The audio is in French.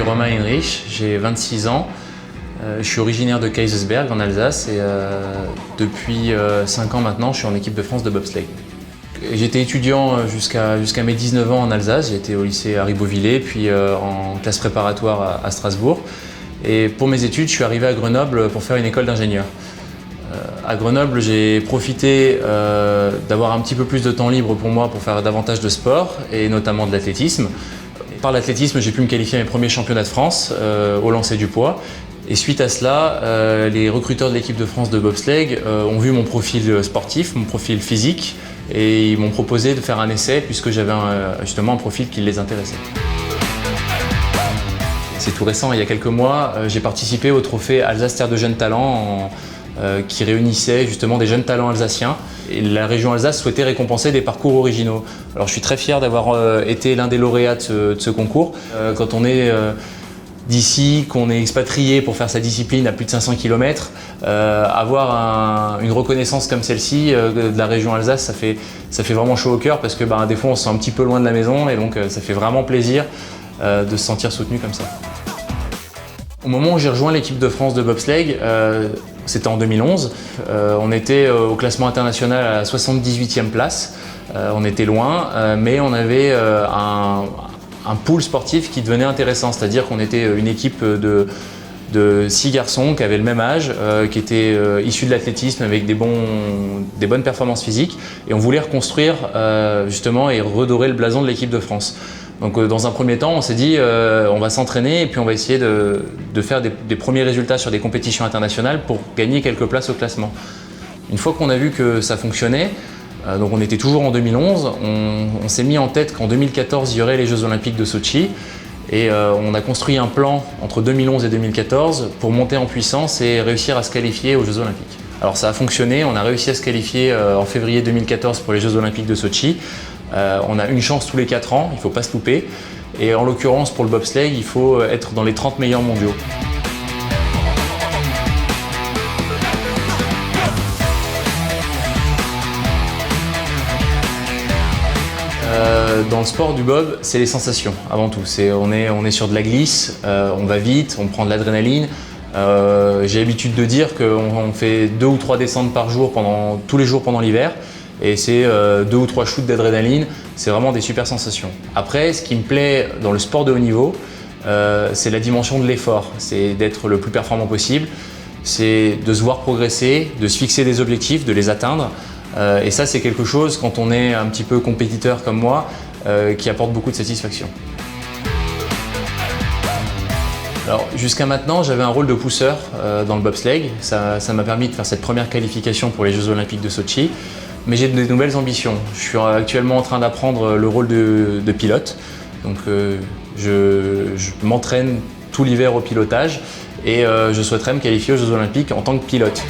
Romain Heinrich, j'ai 26 ans. Je suis originaire de Kaysersberg en Alsace et depuis 5 ans maintenant, je suis en équipe de France de bobsleigh. J'étais étudiant jusqu'à mes 19 ans en Alsace. J'ai été au lycée à Ribeauvillé, puis en classe préparatoire à Strasbourg. Et pour mes études, je suis arrivé à Grenoble pour faire une école d'ingénieur. À Grenoble, j'ai profité d'avoir un petit peu plus de temps libre pour moi pour faire davantage de sport et notamment de l'athlétisme. Par l'athlétisme, j'ai pu me qualifier à mes premiers championnats de France au lancer du poids. Et suite à cela, les recruteurs de l'équipe de France de bobsleigh ont vu mon profil sportif, mon profil physique, et ils m'ont proposé de faire un essai puisque j'avais justement un profil qui les intéressait. C'est tout récent, il y a quelques mois, j'ai participé au trophée Alsace Terre de Jeunes Talents qui réunissait justement des jeunes talents alsaciens. Et la région Alsace souhaitait récompenser des parcours originaux. Alors je suis très fier d'avoir été l'un des lauréats de ce concours. Quand on est d'ici, qu'on est expatrié pour faire sa discipline à plus de 500 km, avoir une reconnaissance comme celle-ci de la région Alsace, ça fait vraiment chaud au cœur parce que des fois on se sent un petit peu loin de la maison et donc ça fait vraiment plaisir de se sentir soutenu comme ça. Au moment où j'ai rejoint l'équipe de France de bobsleigh, c'était en 2011, on était au classement international à la 78e place, on était loin, mais on avait un pool sportif qui devenait intéressant, c'est-à-dire qu'on était une équipe de 6 garçons qui avaient le même âge, qui étaient issus de l'athlétisme avec des bonnes performances physiques, et on voulait reconstruire justement et redorer le blason de l'équipe de France. Donc dans un premier temps, on s'est dit on va s'entraîner et puis on va essayer de faire des premiers résultats sur des compétitions internationales pour gagner quelques places au classement. Une fois qu'on a vu que ça fonctionnait, donc on était toujours en 2011, on s'est mis en tête qu'en 2014 il y aurait les Jeux Olympiques de Sotchi et on a construit un plan entre 2011 et 2014 pour monter en puissance et réussir à se qualifier aux Jeux Olympiques. Alors ça a fonctionné, on a réussi à se qualifier en février 2014 pour les Jeux Olympiques de Sotchi. On a une chance tous les 4 ans, il ne faut pas se louper. Et en l'occurrence pour le bobsleigh, il faut être dans les 30 meilleurs mondiaux. Dans le sport du bob, c'est les sensations avant tout. On est sur de la glisse, on va vite, on prend de l'adrénaline. J'ai l'habitude de dire qu'on fait 2 ou 3 descentes par jour tous les jours pendant l'hiver. Et c'est 2 ou 3 shoots d'adrénaline, c'est vraiment des super sensations. Après, ce qui me plaît dans le sport de haut niveau, c'est la dimension de l'effort. C'est d'être le plus performant possible, c'est de se voir progresser, de se fixer des objectifs, de les atteindre. Et ça, c'est quelque chose, quand on est un petit peu compétiteur comme moi, qui apporte beaucoup de satisfaction. Alors, jusqu'à maintenant, j'avais un rôle de pousseur dans le bobsleigh. Ça m'a permis de faire cette première qualification pour les Jeux Olympiques de Sotchi. Mais j'ai de nouvelles ambitions. Je suis actuellement en train d'apprendre le rôle de pilote. Donc je m'entraîne tout l'hiver au pilotage et je souhaiterais me qualifier aux Jeux Olympiques en tant que pilote.